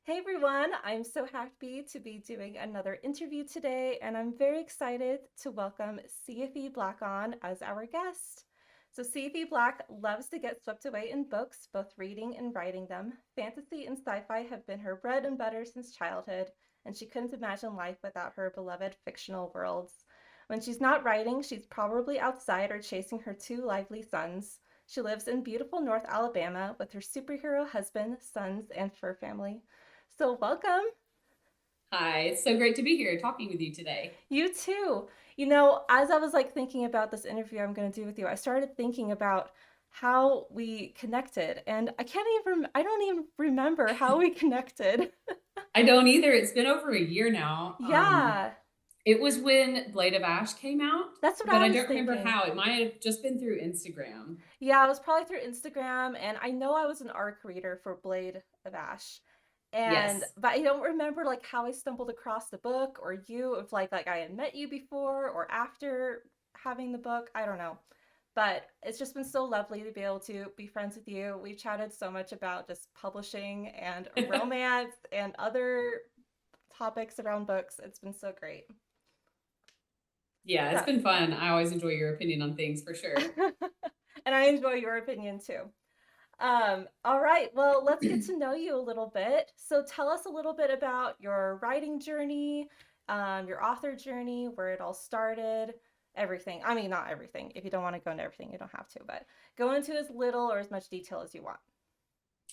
Hey everyone, I'm so happy to be doing another interview today, and I'm very excited to welcome CFE Black on as our guest. So, CFE Black loves to get swept away in books, both reading and writing them. Fantasy and sci fi have been her bread and butter since childhood, and she couldn't imagine life without her beloved fictional worlds. When she's not writing, she's probably outside or chasing her two lively sons. She lives in beautiful North Alabama with her superhero husband, sons, and fur family. So, welcome. Hi, it's so great to be here talking with you today. You too. As I was thinking about this interview I'm going to do with you, I started thinking about how we connected, and I don't even remember how we connected. I don't either. It's been over a year now. Yeah, It was when Blade of Ash came out, that's what but I I was don't remember thinking. how. It might have just been through Instagram. Yeah, it was probably through Instagram, and I know I was an ARC reader for Blade of Ash. And Yes. but I don't remember how I stumbled across the book or you if I had met you before or after having the book. I don't know. But it's just been so lovely to be able to be friends with you. We've chatted so much about just publishing and romance and other topics around books. It's been so great. Yeah, it's So, been fun. I always enjoy your opinion on things for sure. and I enjoy your opinion too. All right, well, let's get to know you a little bit. So tell us a little bit about your writing journey, your author journey, where it all started, everything. I mean, not everything. If you don't want to go into everything, you don't have to, but go into as little or as much detail as you want.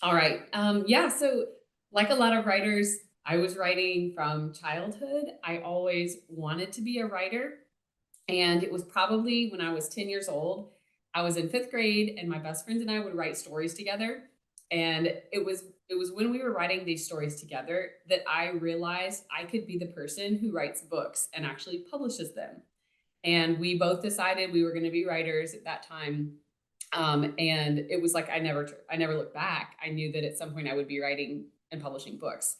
All right. Yeah, so like a lot of writers, I was writing from childhood. I always wanted to be a writer. And it was probably when I was 10 years old. I was in fifth grade, and my best friends and I would write stories together. And it was when we were writing these stories together that I realized I could be the person who writes books and actually publishes them. And we both decided we were going to be writers at that time. And it was like I never looked back. I knew that at some point I would be writing and publishing books.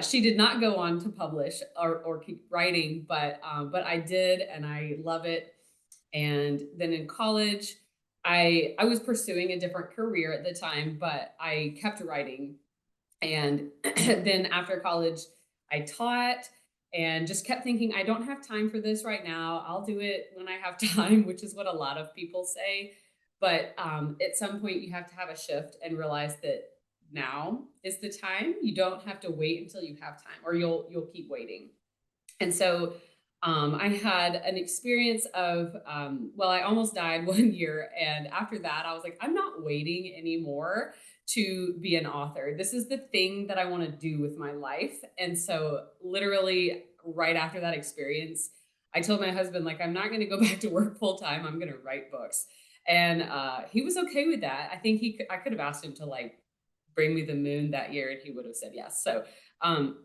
She did not go on to publish or keep writing, but I did, and I love it. And then in college, I was pursuing a different career at the time, but I kept writing. And then after college, I taught and just kept thinking, I don't have time for this right now. I'll do it when I have time, which is what a lot of people say. But at some point, you have to have a shift and realize that now is the time. You don't have to wait until you have time, or you'll keep waiting. And so I had an experience of, well, I almost died 1 year. And after that, I was like, I'm not waiting anymore to be an author. This is the thing that I want to do with my life. And so, literally, right after that experience, I told my husband, like, I'm not going to go back to work full time. I'm going to write books. And he was okay with that. I think I could have asked him to like bring me the moon that year, and he would have said yes. So, um,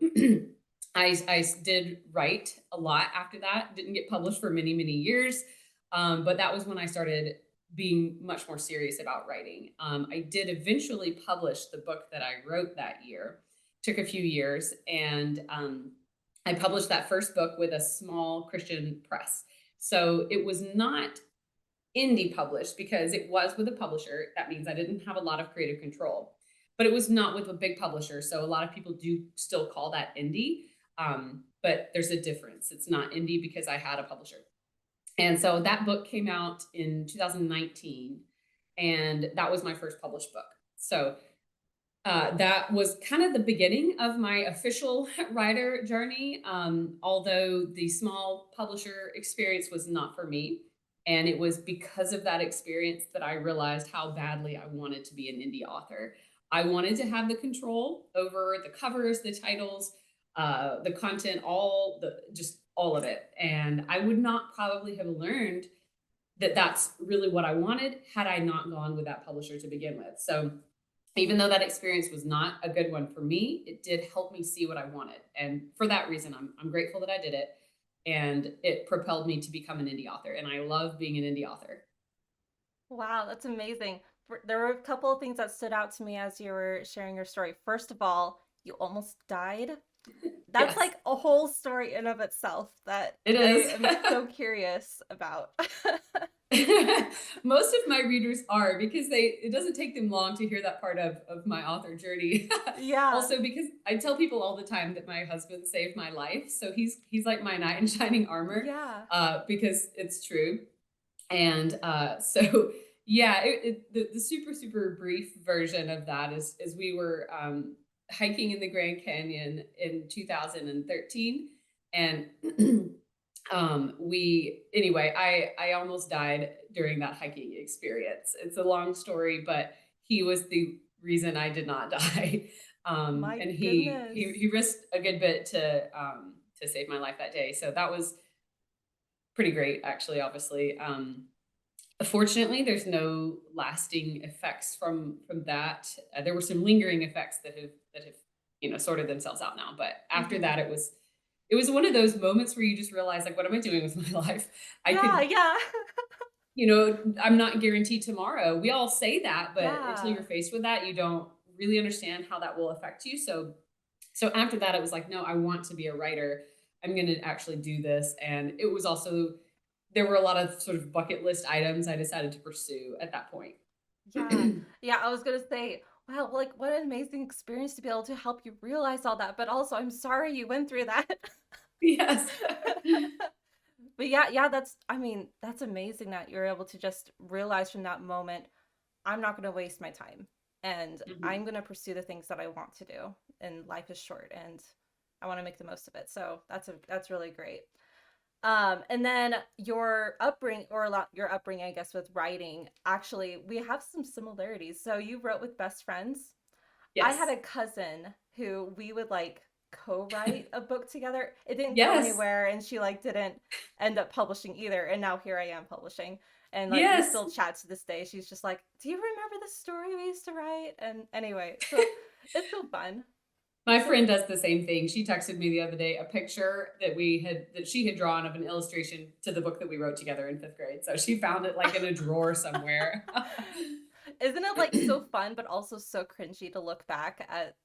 I did write a lot after that. Didn't get published for many, many years. But that was when I started being much more serious about writing. I did eventually publish the book that I wrote that year. Took a few years, and I published that first book with a small Christian press. So it was not indie published because it was with a publisher. That means I didn't have a lot of creative control, but it was not with a big publisher. So a lot of people do still call that indie. But there's a difference. It's not indie because I had a publisher. And so that book came out in 2019, and that was my first published book. So that was kind of the beginning of my official writer journey. Although the small publisher experience was not for me. And it was because of that experience that I realized how badly I wanted to be an indie author. I wanted to have the control over the covers, the titles, the content, just all of it. And I would not probably have learned that that's really what I wanted had I not gone with that publisher to begin with. So even though that experience was not a good one for me, it did help me see what I wanted. And for that reason, I'm grateful that I did it. And it propelled me to become an indie author. And I love being an indie author. Wow, that's amazing. There were a couple of things that stood out to me as you were sharing your story. First of all, you almost died. That's Yes, like a whole story in of itself that it I is. am so curious about. Most of my readers are, because it doesn't take them long to hear that part of my author journey. Yeah. Also, because I tell people all the time that my husband saved my life, so he's like my knight in shining armor, Yeah. because it's true. And so yeah, the super super brief version of that is we were hiking in the Grand Canyon in 2013, and we anyway, I almost died during that hiking experience. It's a long story, but he was the reason I did not die. My And goodness. he risked a good bit to save my life that day, so that was pretty great, actually. Obviously, fortunately, there's no lasting effects from that. There were some lingering effects that have sorted themselves out now. But after Mhm. that, it was one of those moments where you just realize, like, what am I doing with my life? I Yeah, could, yeah. I'm not guaranteed tomorrow. We all say that, but until you're Yeah. faced with that, you don't really understand how that will affect you. So after that, it was like, no, I want to be a writer. I'm going to actually do this. And it was also, there were a lot of sort of bucket list items I decided to pursue at that point. Yeah. Yeah, I was gonna say, wow, like what an amazing experience to be able to help you realize all that, but also I'm sorry you went through that. Yes. But yeah, yeah, that's I mean, that's amazing that you're able to just realize from that moment, I'm not gonna waste my time and I'm Mhm. gonna pursue the things that I want to do. And life is short and I want to make the most of it. So that's really great. And then your upbringing, or a lot your upbringing, I guess, with writing, actually, we have some similarities. So you wrote with best friends. I had Yes. a cousin who we would like co-write a book together. It didn't go Yes. anywhere, and she like didn't end up publishing either. And now here I am publishing. And like we Yes. still chat to this day. She's just like, "Do you remember the story we used to write?" And anyway, so it's so fun. My So friend does the same thing. She texted me the other day a picture that she had drawn of an illustration to the book that we wrote together in 5th grade. So she found it like in a drawer somewhere. isn't it like so fun, but also so cringy to look back at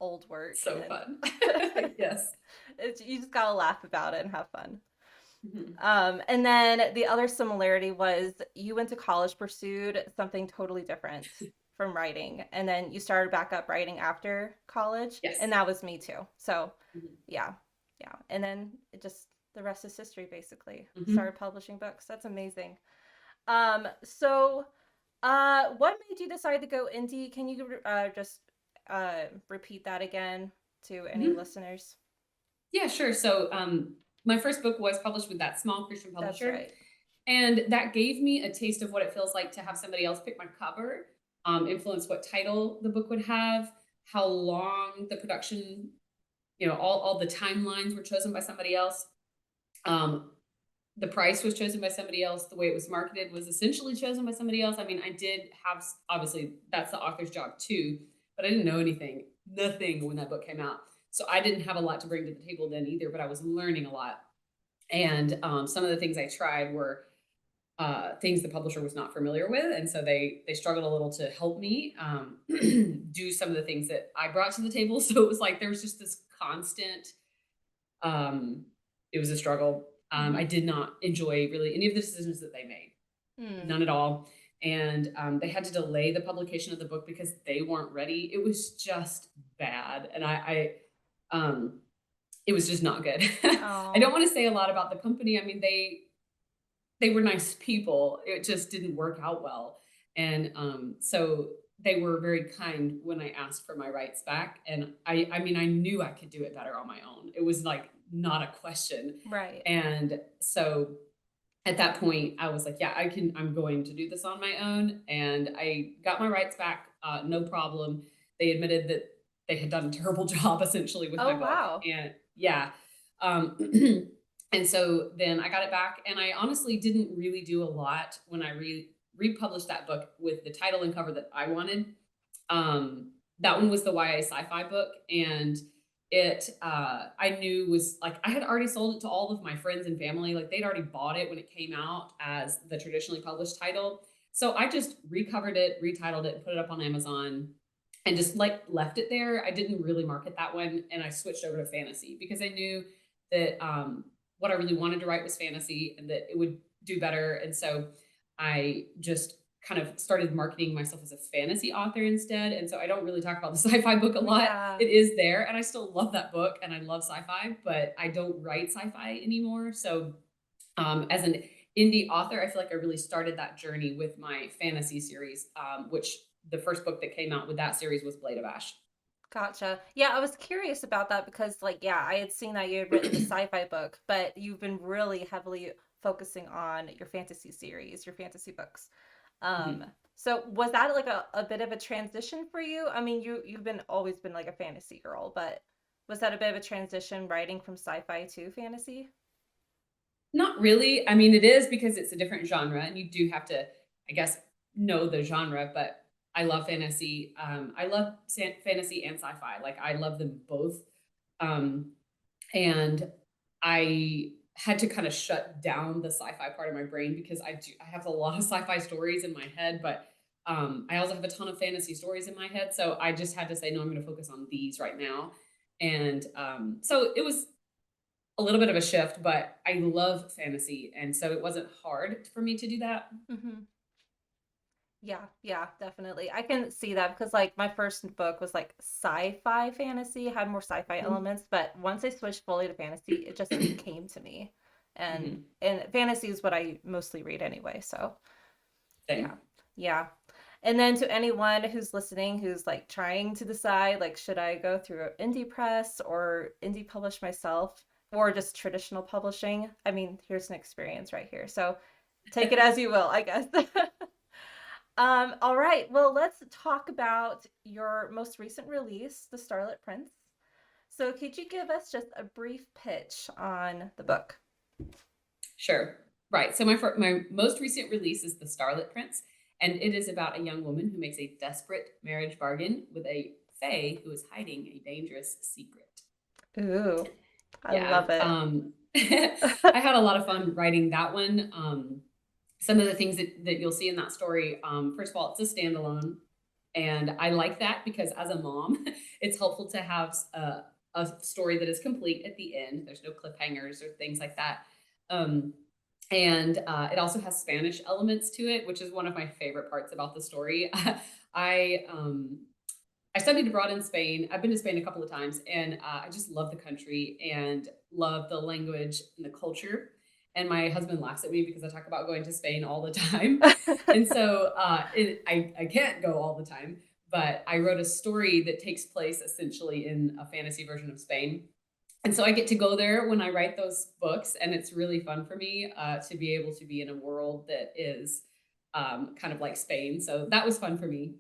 old work So and fun. Yes. you just gotta laugh about it and have fun. Mhm. And then the other similarity was you went to college, pursued something totally different from writing, and then you started back up writing after college, and Yes. that was me too. So Mhm. yeah, yeah, and then it just the rest is history basically. Mhm. Started publishing books. That's amazing. So what made you decide to go indie? Can you just repeat that again to any Mhm. listeners? Yeah, sure. So, my first book was published with that small Christian That's publisher, right. and that gave me a taste of what it feels like to have somebody else pick my cover, influence what title the book would have, how long the production, all the timelines were chosen by somebody else. Um, the price was chosen by somebody else. The way it was marketed was essentially chosen by somebody else. I mean, I did have, obviously, that's the author's job too, but I didn't know anything, nothing when that book came out. So I didn't have a lot to bring to the table then either, but I was learning a lot. And some of the things I tried were things the publisher was not familiar with, and so they struggled a little to help me do some of the things that I brought to the table. So it was like there was just this constant. Um, it was a struggle. I Mm-hmm. did not enjoy really any of the decisions that they made, Hmm. none at all. And they had to delay the publication of the book because they weren't ready. It was just bad, and um, it was just not good. I don't Oh, want to say a lot about the company. I mean, they were nice people. It just didn't work out well. And so they were very kind when I asked for my rights back. And I mean, I knew I could do it better on my own. It was like not a question. right. And so at that point, I was like, yeah, I'm going to do this on my own. And I got my rights back, no problem. They admitted that they had done a terrible job essentially with my Oh, book. wow. And yeah. Um, and so then I got it back. And I honestly didn't really do a lot when I republished that book with the title and cover that I wanted. That one was the YA sci-fi book, and it I knew was like I had already sold it to all of my friends and family. Like they'd already bought it when it came out as the traditionally published title. So I just recovered it, retitled it, put it up on Amazon, and just like left it there. I didn't really market that one, and I switched over to fantasy because I knew that what I really wanted to write was fantasy, and that it would do better. And so I just kind of started marketing myself as a fantasy author instead. And so I don't really talk about the sci-fi book a lot. Yeah. It is there, and I still love that book and I love sci-fi, but I don't write sci-fi anymore. So as an indie author, I feel like I really started that journey with my fantasy series, which the first book that came out with that series was Blade of Ash. Gotcha. Yeah, I was curious about that because, like, yeah, I had seen that you had written the sci-fi book, but you've been really heavily focusing on your fantasy series, your fantasy books. Um, Mhm. so was that like a bit of a transition for you? I mean, you've been always been like a fantasy girl, but was that a bit of a transition writing from sci-fi to fantasy? Not really. I mean, it is because it's a different genre, and you do have to, I guess, know the genre. But I love fantasy. I love fantasy and sci-fi. Like I love them both. Um, and I had to kind of shut down the sci-fi part of my brain because I have a lot of sci-fi stories in my head, but I also have a ton of fantasy stories in my head. So I just had to say, no, I'm going to focus on these right now. And so it was a little bit of a shift, but I love fantasy, and so it wasn't hard for me to do that. Hmm. Yeah, yeah, definitely. I can see that because like my first book was like sci-fi fantasy, had more sci-fi Mhm. elements, but once I switched fully to fantasy, it just came to me. And Mhm. and fantasy is what I mostly read anyway, so yeah. Same. Yeah. And then to anyone who's listening who's like trying to decide like should I go through indie press or indie publish myself or just traditional publishing? I mean, here's an experience right here. So take it as you will, I guess. All right. Well, let's talk about your most recent release, The Starlit Prince. So, could you give us just a brief pitch on the book? Sure. Right. So my most recent release is The Starlit Prince, and it is about a young woman who makes a desperate marriage bargain with a fae who is hiding a dangerous secret. Ooh, I Yeah. love it. I had a lot of fun writing that one. Some of the things that you'll see in that story, first of all, it's a standalone. And I like that because as a mom, it's helpful to have a story that is complete at the end. There's no cliffhangers or things like that. Um, and it also has Spanish elements to it, which is one of my favorite parts about the story. I I studied abroad in Spain. I've been to Spain a couple of times, and I just love the country and love the language and the culture. And my husband laughs at me because I talk about going to Spain all the time. And so I can't go all the time, but I wrote a story that takes place essentially in a fantasy version of Spain. And so I get to go there when I write those books, and it's really fun for me to be able to be in a world that is kind of like Spain. So that was fun for me.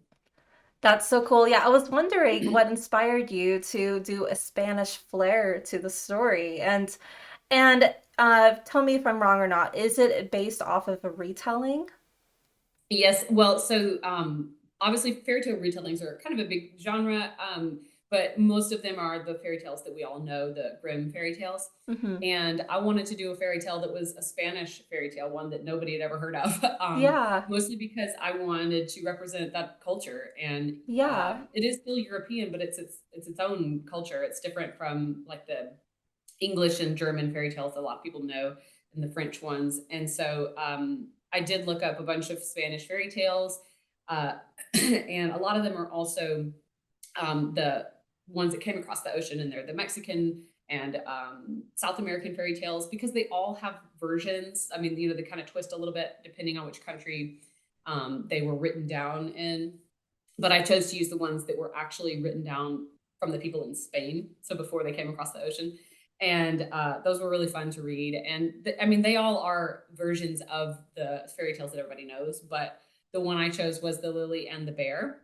That's so cool. Yeah, I was wondering what inspired you to do a Spanish flair to the story. And tell me if I'm wrong or not. Is it based off of a retelling? Yes, well, so obviously fairy tale retellings are kind of a big genre, but most of them are the fairy tales that we all know, the Grimm fairy tales. Hmm. And I wanted to do a fairy tale that was a Spanish fairy tale, one that nobody had ever heard of, Yeah. mostly because I wanted to represent that culture. And Yeah. it is still European, but it's its own culture. It's different from like the English and German fairy tales that a lot of people know and the French ones. And so I did look up a bunch of Spanish fairy tales, uh, and a lot of them are also the ones that came across the ocean, and they're the Mexican and South American fairy tales because they all have versions. I mean, they kind of twist a little bit depending on which country they were written down in. But I chose to use the ones that were actually written down from the people in Spain, so before they came across the ocean. And those were really fun to read. And I mean, they all are versions of the fairy tales that everybody knows, but the one I chose was The Lily and the Bear,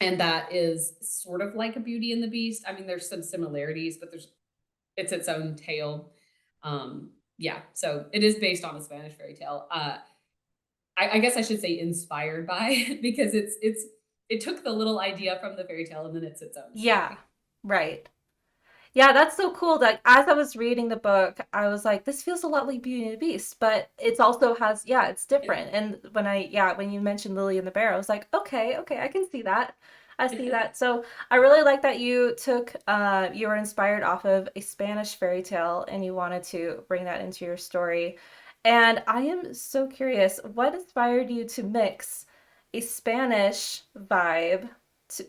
and that is sort of like a Beauty and the Beast. I mean, there's some similarities, but it's its own tale. Yeah, so it is based on a Spanish fairy tale. I guess I should say inspired by because it took the little idea from the fairy tale and then it's its own Yeah. story. Right. Yeah, that's so cool. That as I was reading the book, I was like, this feels a lot like Beauty and the Beast, but it's also has, yeah, it's Yeah. different. And when you mentioned Lily and the Bear, I was like, okay, okay, I can see that. I see that. So I really like that you were inspired off of a Spanish fairy tale and you wanted to bring that into your story. And I am so curious, what inspired you to mix a Spanish vibe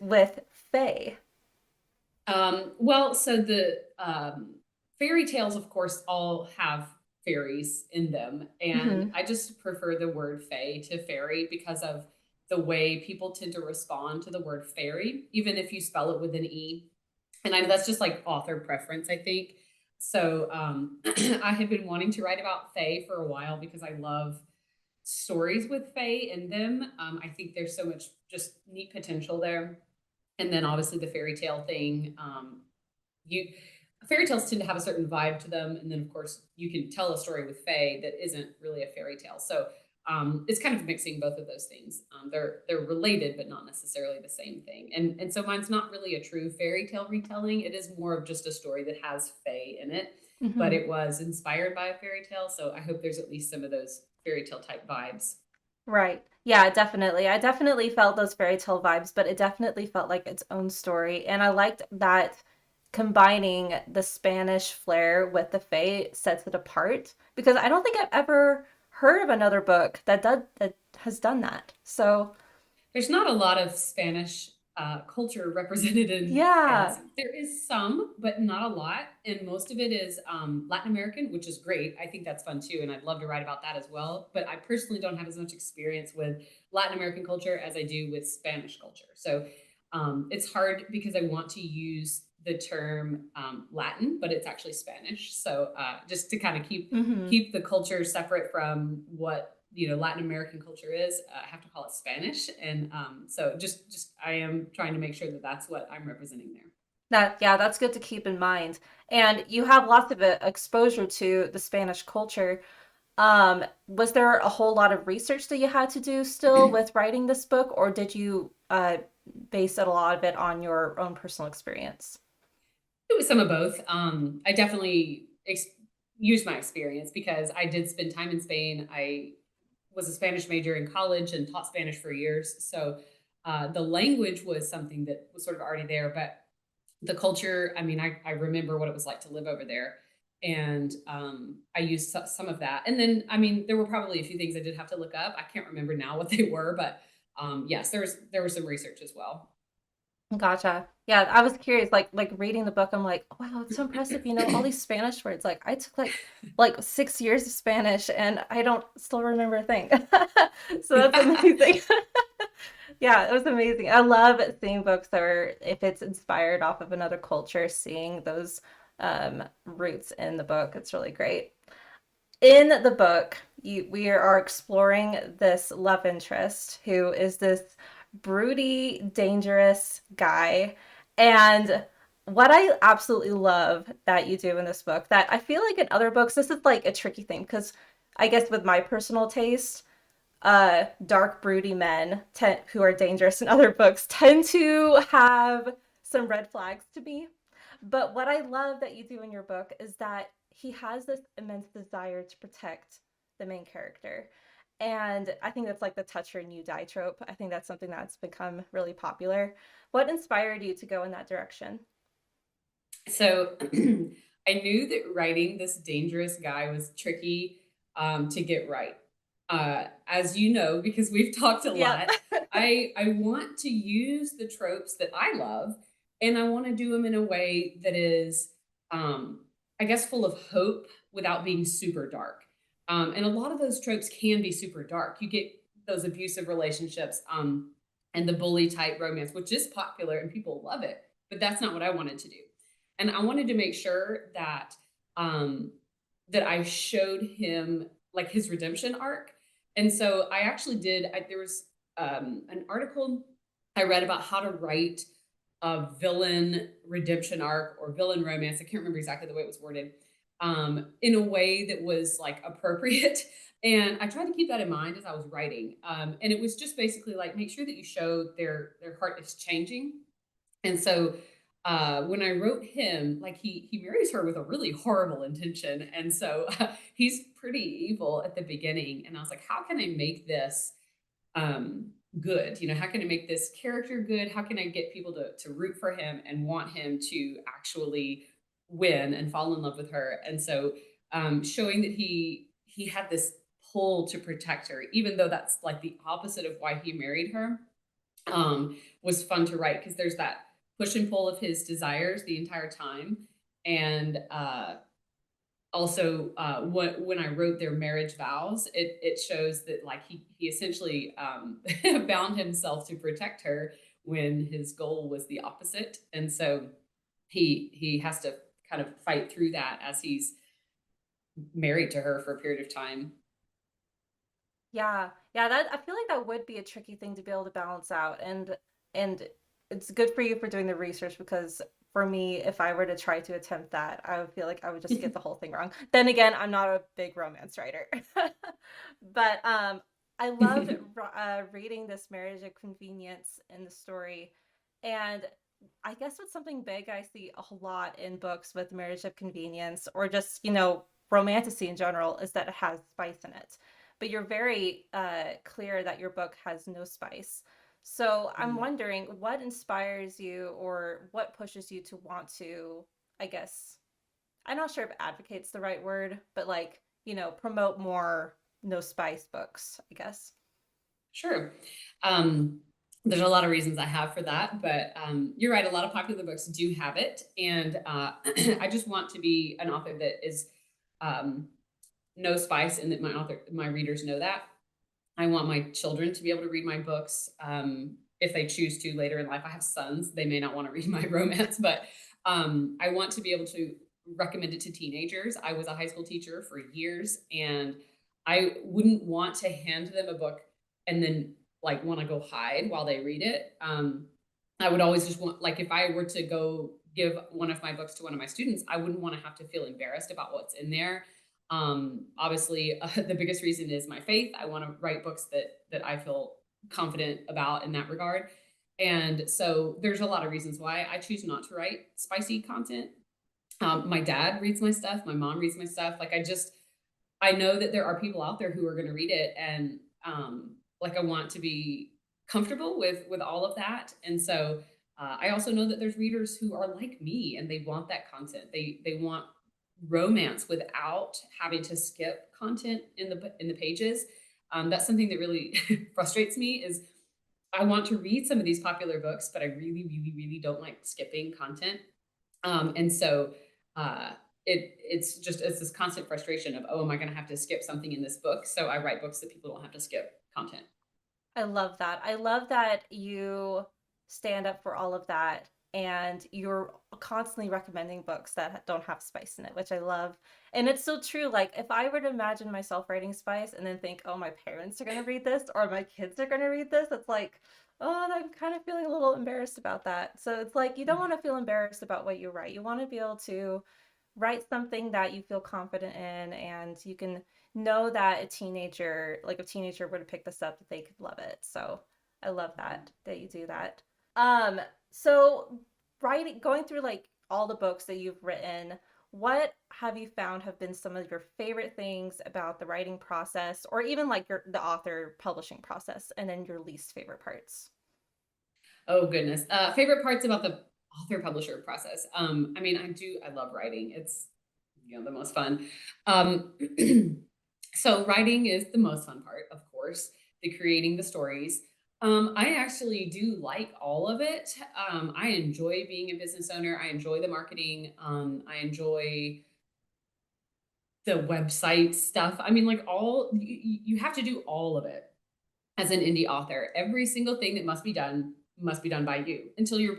with Fae? Well, so the fairy tales, of course, all have fairies in them, and Hmm. I just prefer the word fae to fairy because of the way people tend to respond to the word fairy, even if you spell it with an e. And I know that's just like author preference, I think. So I had been wanting to write about fae for a while because I love stories with fae in them. I think there's so much just neat potential there. And then obviously the fairy tale thing. You Fairy tales tend to have a certain vibe to them, and then of course you can tell a story with fae that isn't really a fairy tale. So it's kind of mixing both of those things. They're related, but not necessarily the same thing. And so mine's not really a true fairy tale retelling. It is more of just a story that has fae in it, but Hmm. it was inspired by a fairy tale. So I hope there's at least some of those fairy tale type vibes. Right. Yeah, definitely. I definitely felt those fairy tale vibes, but it definitely felt like its own story. And I liked that combining the Spanish flair with the Fae sets it apart because I don't think I've ever heard of another book that has done that. So, There's not a lot of Spanish culture represented in yeah. fantasy. There is some, but not a lot. And most of it is Latin American, which is great. I think that's fun too. And I'd love to write about that as well. But I personally don't have as much experience with Latin American culture as I do with Spanish culture. So it's hard because I want to use the term Latin, but it's actually Spanish. So just to kind of Hmm. keep the culture separate from what Latin American culture is. I have to call it Spanish, and so just I am trying to make sure that that's what I'm representing there. That, yeah, that's good to keep in mind. And you have lots of exposure to the Spanish culture. Was there a whole lot of research that you had to do still with writing this book, or did you base it a lot of it on your own personal experience? It was some of both. I definitely used my experience because I did spend time in Spain. I was a Spanish major in college and taught Spanish for years, so the language was something that was sort of already there, but the culture, I mean, I remember what it was like to live over there. And I used some of that. And then, I mean, there were probably a few things I did have to look up. I can't remember now what they were, but yes, there was some research as well. Gotcha. Yeah, I was curious, like reading the book, I'm like, wow, it's so impressive. You know, all these Spanish words. Like I took like 6 years of Spanish and I don't still remember a thing. So that's amazing. Yeah, it was amazing. I love seeing books that are, if it's inspired off of another culture, seeing those roots in the book. It's really great. In the book, we are exploring this love interest who is this broody, dangerous guy. And what I absolutely love that you do in this book, that I feel like in other books, this is like a tricky thing because I guess with my personal taste, dark, broody men who are dangerous in other books tend to have some red flags to me. But what I love that you do in your book is that he has this immense desire to protect the main character. And I think that's like the touch her and you die trope. I think that's something that's become really popular. What inspired you to go in that direction? So I knew that writing this dangerous guy was tricky to get right. As you know, because we've talked a Yep. lot, I want to use the tropes that I love, and I want to do them in a way that is, I guess, full of hope without being super dark. And a lot of those tropes can be super dark. You get those abusive relationships and the bully type romance, which is popular and people love it, but that's not what I wanted to do. And I wanted to make sure um that I showed him like his redemption arc. And so I actually did there was an article I read about how to write a villain redemption arc or villain romance. I can't remember exactly the way it was worded. In a way that was like appropriate. And I tried to keep that in mind as I was writing. And it was just basically like make sure that you show their heart is changing. And so when I wrote him, like he marries her with a really horrible intention, and so he's pretty evil at the beginning. And I was like, how can I make this good? How can I make this character good? How can I get people to root for him and want him to actually win and fall in love with her? And so showing that he had this pull to protect her, even though that's like the opposite of why he married her. Was fun to write because there's that push and pull of his desires the entire time. And also, when I wrote their marriage vows, it shows that like he essentially bound himself to protect her when his goal was the opposite, and so he has to kind of fight through that as he's married to her for a period of time. Yeah. Yeah, that I feel like that would be a tricky thing to be able to balance out. And it's good for you for doing the research because for me, if I were to try to attempt that, I would feel like I would just get the whole thing wrong. Then again, I'm not a big romance writer. But I loved reading this marriage of convenience in the story. And I guess what's something big I see a whole lot in books with marriage of convenience or just, romantasy in general is that it has spice in it. But you're very clear that your book has no spice. So I'm Mhm. wondering what inspires you or what pushes you to want to, I guess, I'm not sure if advocate's the right word, but like, promote more no spice books, I guess. Sure. Um, there's a lot of reasons I have for that, but you're right. A lot of popular books do have it, and I just want to be an author that is um, no spice, and that my readers know that. I want my children to be able to read my books if they choose to later in life. I have sons; they may not want to read my romance, but I want to be able to recommend it to teenagers. I was a high school teacher for years, and I wouldn't want to hand them a book and then like want to go hide while they read it. I would always just want, like, if I were to go give one of my books to one of my students, I wouldn't want to have to feel embarrassed about what's in there. Obviously, the biggest reason is my faith. I want to write books that I feel confident about in that regard. And so there's a lot of reasons why I choose not to write spicy content. My dad reads my stuff, my mom reads my stuff. I know that there are people out there who are going to read it, and like I want to be comfortable with all of that. And so I also know that there's readers who are like me and they want that content. They want romance without having to skip content in the pages. That's something that really frustrates me. Is I want to read some of these popular books, but I really, really, really don't like skipping content. And so it's this constant frustration of, oh, am I going to have to skip something in this book? So I write books that people don't have to skip content. I love that. I love that you stand up for all of that and you're constantly recommending books that don't have spice in it, which I love. And it's so true. Like, if I were to imagine myself writing spice and then think, oh, my parents are going to read this or my kids are going to read this, it's like, oh, I'm kind of feeling a little embarrassed about that. So it's like, you don't want to feel embarrassed about what you write. You want to be able to write something that you feel confident in and you can know that a teenager would have picked this up, that they could love it. So I love that you do that. Um, so going through like all the books that you've written, what have you found have been some of your favorite things about the writing process, or even like the author publishing process, and then your least favorite parts? Oh goodness. Favorite parts about the author publisher process. I mean, I love writing. It's the most fun. Um, so writing is the most fun part, of course. The creating the stories. I actually do like all of it. I enjoy being a business owner. I enjoy the marketing. I enjoy the website stuff. I mean, like you have to do all of it as an indie author. Every single thing that must be done by you until you're,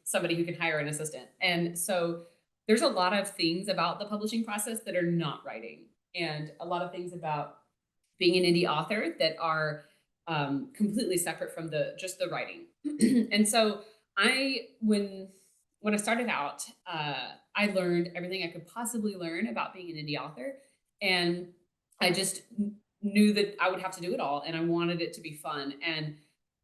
somebody who can hire an assistant. And so there's a lot of things about the publishing process that are not writing, and a lot of things about being an indie author that are completely separate from the just the writing. And so I when I started out, I learned everything I could possibly learn about being an indie author, and I just knew that I would have to do it all, and I wanted it to be fun. And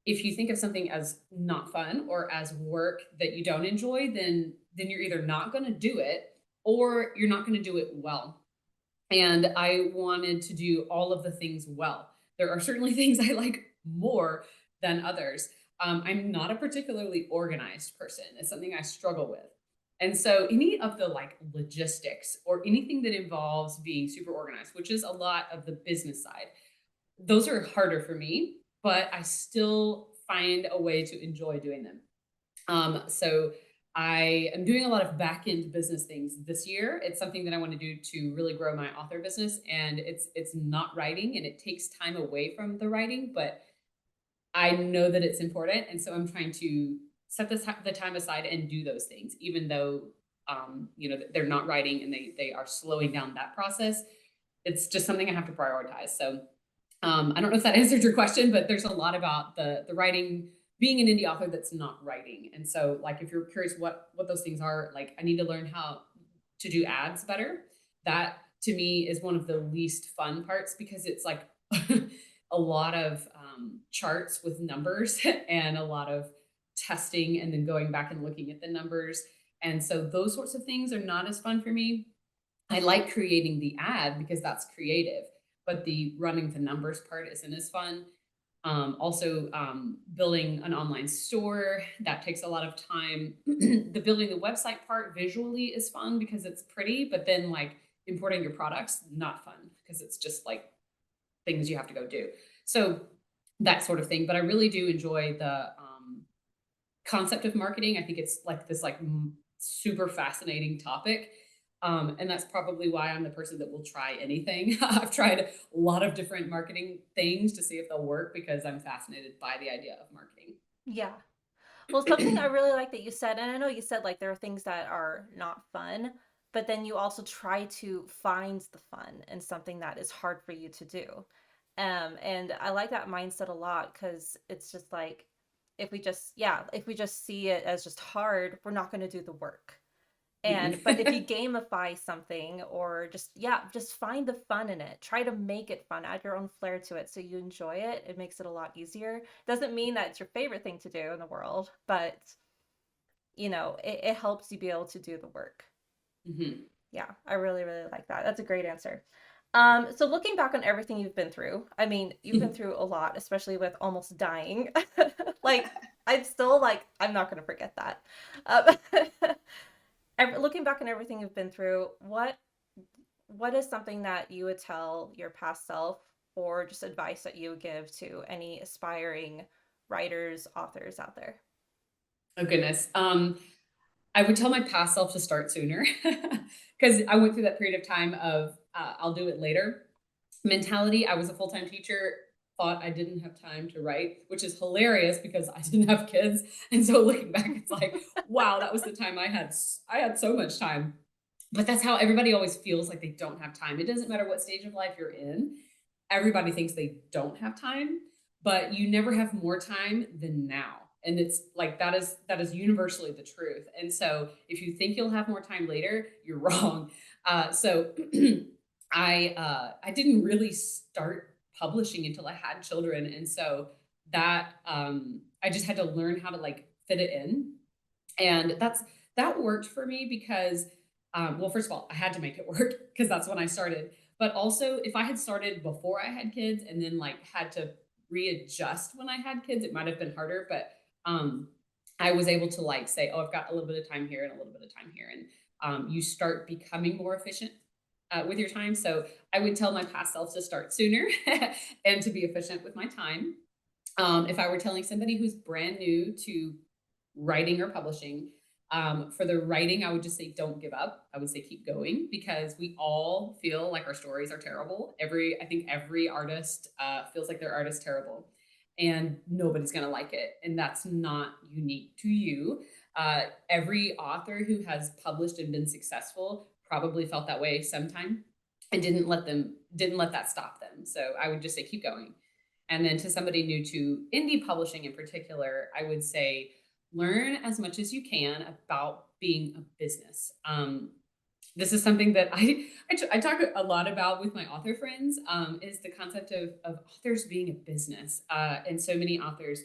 if you think of something as not fun or as work that you don't enjoy, then you're either not going to do it or you're not going to do it well. And I wanted to do all of the things well. There are certainly things I like more than others. I'm not a particularly organized person. It's something I struggle with. And so any of the like logistics or anything that involves being super organized, which is a lot of the business side, those are harder for me, but I still find a way to enjoy doing them. So I am doing a lot of back end business things this year. It's something that I want to do to really grow my author business, and it's not writing, and it takes time away from the writing, but I know that it's important, and so I'm trying to set the time aside and do those things, even though they're not writing and they are slowing down that process. It's just something I have to prioritize. So I don't know if that answered your question, but there's a lot about the writing, being an indie author that's not writing. And so, like, if you're curious what those things are, like, I need to learn how to do ads better. That to me is one of the least fun parts because it's like a lot of charts with numbers and a lot of testing and then going back and looking at the numbers. And so those sorts of things are not as fun for me. I like creating the ad because that's creative, but the running the numbers part isn't as fun. Also, building an online store that takes a lot of time. The building the website part visually is fun because it's pretty, but then like importing your products not fun because it's just like things you have to go do. So that sort of thing. But I really do enjoy the concept of marketing. I think it's like this like super fascinating topic. And that's probably why I'm the person that will try anything. I've tried a lot of different marketing things to see if they'll work because I'm fascinated by the idea of marketing. Yeah. Well, something I really like that you said, and I know you said like there are things that are not fun, but then you also try to find the fun in something that is hard for you to do. And I like that mindset a lot because it's just like if we just see it as just hard, we're not going to do the work. And but if you gamify something or just find the fun in it. Try to make it fun. Add your own flair to it so you enjoy it. It makes it a lot easier. Doesn't mean that it's your favorite thing to do in the world, but it helps you be able to do the work. Mhm. Yeah, I really, really like that. That's a great answer. Yeah. So looking back on everything you've been through, I mean, you've been through a lot, especially with almost dying. Like, I'm not gonna forget that. Um, looking back on everything you've been through, what is something that you would tell your past self, or just advice that you would give to any aspiring writers, authors out there? Oh goodness. I would tell my past self to start sooner because I went through that period of time of I'll do it later mentality. I was a full time teacher, thought I didn't have time to write, which is hilarious because I didn't have kids. And so looking back, it's like, wow, that was the time I had so much time. But that's how everybody always feels like they don't have time. It doesn't matter what stage of life you're in. Everybody thinks they don't have time, but you never have more time than now. And it's like that is universally the truth. And so if you think you'll have more time later, you're wrong. So I didn't really start publishing until I had children, and so that I just had to learn how to like fit it in, and that worked for me because well, first of all, I had to make it work because that's when I started. But also, if I had started before I had kids and then like had to readjust when I had kids, it might have been harder. But um, I was able to like say, oh, I've got a little bit of time here and a little bit of time here, and you start becoming more efficient with your time. So I would tell my past self to start sooner and to be efficient with my time. If I were telling somebody who's brand new to writing or publishing, for the writing, I would just say don't give up. I would say keep going because we all feel like our stories are terrible. I think every artist feels like their art is terrible, and nobody's gonna like it, and that's not unique to you. Every author who has published and been successful probably felt that way sometime and didn't let that stop them. So I would just say keep going. And then to somebody new to indie publishing in particular, I would say learn as much as you can about being a business. This is something that I talk a lot about with my author friends, is the concept of authors being a business. And so many authors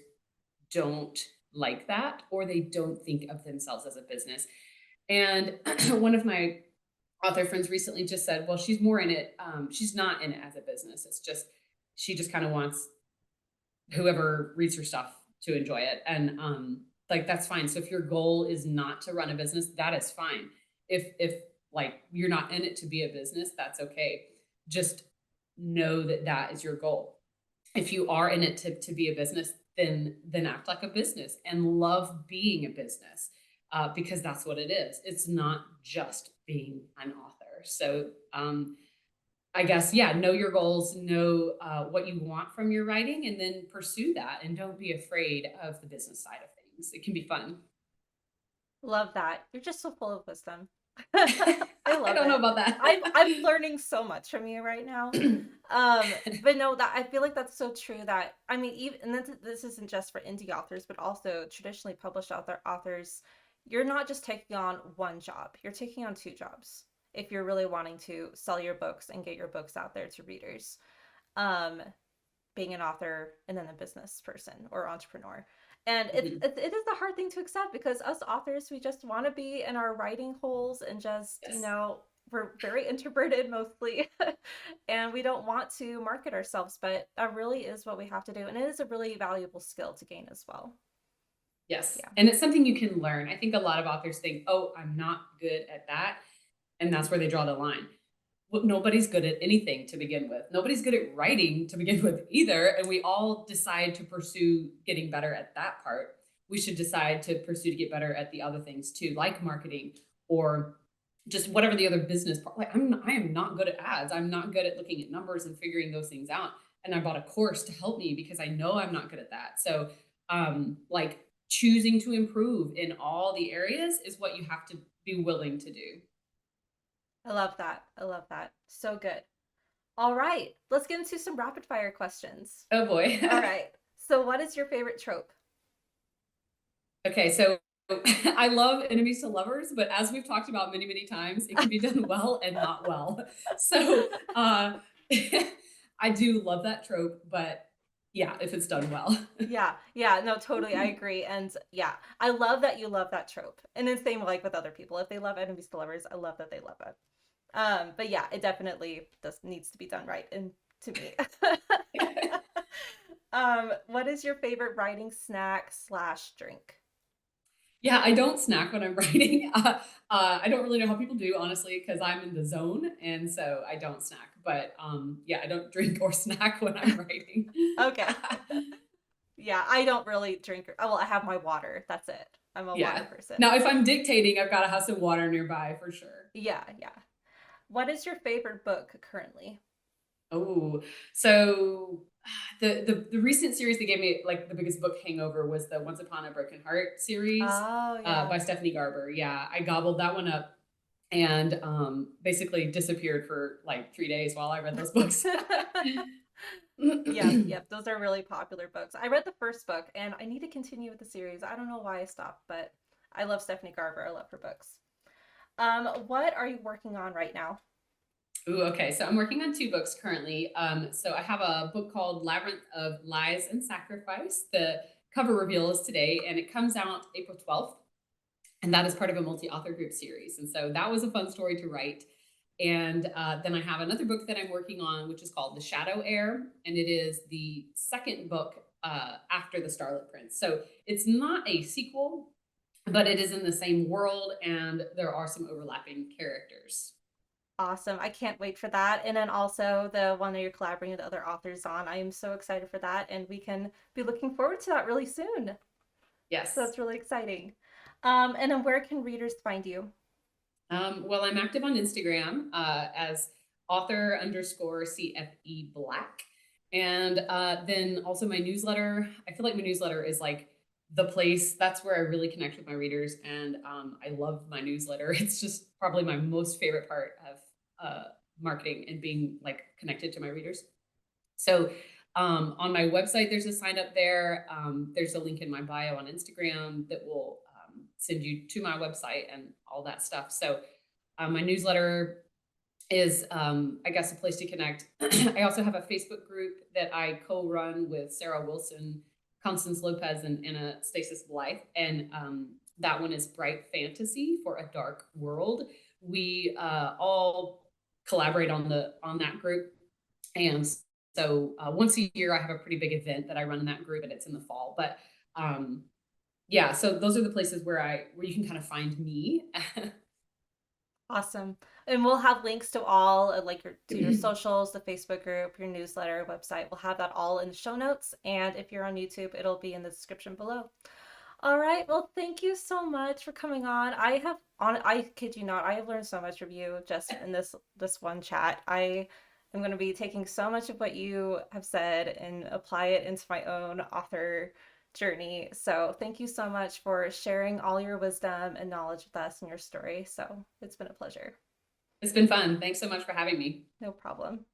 don't like that, or they don't think of themselves as a business. And one of my author friends recently just said, well, she's more in it. She's not in it as a business. It's just, she just kind of wants whoever reads her stuff to enjoy it. And Like, that's fine. So if your goal is not to run a business, that is fine. If like you're not in it to be a business, that's okay. Just know that that is your goal. If you are in it to be a business, then act like a business and love being a business, because that's what it is. It's not just being an author. So I guess, yeah, know your goals, know what you want from your writing, and then pursue that. And don't be afraid of the business side of things. It can be fun. Love that. You're just so full of wisdom. I I love don't know it. about that. I'm learning so much from you right now. But no, that I feel like that's so true that I mean even and this isn't just for indie authors, but also traditionally published authors, you're not just taking on one job. You're taking on two jobs if you're really wanting to sell your books and get your books out there to readers. Um, being an author and then a business person or entrepreneur. And Mhm. it is a hard thing to accept because us authors, we just want to be in our writing holes and just, Yes. we're very introverted mostly and we don't want to market ourselves, but that really is what we have to do. And it is a really valuable skill to gain as well. Yes. Yeah. And it's something you can learn. I think a lot of authors think, oh, I'm not good at that. And that's where they draw the line. Well, nobody's good at anything to begin with. Nobody's good at writing to begin with either. And we all decide to pursue getting better at that part. We should decide to pursue to get better at the other things too, like marketing or just whatever the other business part. Like I am not good at ads. I'm not good at looking at numbers and figuring those things out. And I bought a course to help me because I know I'm not good at that. So like choosing to improve in all the areas is what you have to be willing to do. I love that. I love that. So good. All right. Let's get into some rapid fire questions. Oh boy. All right. So, what is your favorite trope? Okay, so I love enemies to lovers, but as we've talked about many, many times, it can be done well and not well. So I do love that trope, but yeah, if it's done well. Yeah, yeah, no, totally, I agree. And yeah, I love that you love that trope. And it's same like with other people. If they love enemies to lovers, I love that they love it. But yeah, it definitely does needs to be done right and to me. What is your favorite writing snack slash drink? Yeah, I don't snack when I'm writing. I don't really know how people do, honestly, because I'm in the zone, and so I don't snack. But yeah, I don't drink or snack when I'm writing. Okay. Yeah, I don't really drink. Oh, well, I have my water. That's it. I'm a water Yeah. person. Now, if I'm dictating, I've got to have some water nearby for sure. Yeah, yeah. What is your favorite book currently? Oh, so the recent series that gave me like the biggest book hangover was the Once Upon a Broken Heart series Oh, yeah. by Stephanie Garber. Yeah, I gobbled that one up and basically disappeared for like 3 days while I read those books. Yep, yep. Those are really popular books. I read the first book and I need to continue with the series. I don't know why I stopped, but I love Stephanie Garber. I love her books. What are you working on right now? Ooh, okay. So I'm working on two books currently. So I have a book called Labyrinth of Lies and Sacrifice. The cover reveal is today, and it comes out April 12th. And that is part of a multi-author group series. And so that was a fun story to write. And then I have another book that I'm working on, which is called The Shadow Heir, and it is the second book after The Starlit Prince. So it's not a sequel, but it is in the same world, and there are some overlapping characters. Awesome. I can't wait for that. And then also the one that you're collaborating with other authors on. I am so excited for that. And we can be looking forward to that really soon. So Yes. that's really exciting. And then where can readers find you? Well, I'm active on Instagram as author underscore CFE Black. And then also my newsletter. I feel like my newsletter is like the place that's where I really connect with my readers. And I love my newsletter. It's just probably my most favorite part of marketing and being like connected to my readers. So on my website, there's a sign up there. There's a link in my bio on Instagram that will send you to my website and all that stuff. So my newsletter is, I guess, a place to connect. I also have a Facebook group that I co-run with Sarah Wilson, Constance Lopez, and Anna Stasis Blythe. And that one is Bright Fantasy for a Dark World. We all collaborate on that group, and so once a year, I have a pretty big event that I run in that group, and it's in the fall. But um, yeah, so those are the places where you can kind of find me. Awesome. And we'll have links to all like your socials, the Facebook group, your newsletter, website. We'll have that all in the show notes. And if you're on YouTube, it'll be in the description below. All right. Well, thank you so much for coming on. I kid you not, I have learned so much from you just in this one chat. I am going to be taking so much of what you have said and apply it into my own author journey. So, thank you so much for sharing all your wisdom and knowledge with us and your story. So, it's been a pleasure. It's been fun. Thanks so much for having me. No problem.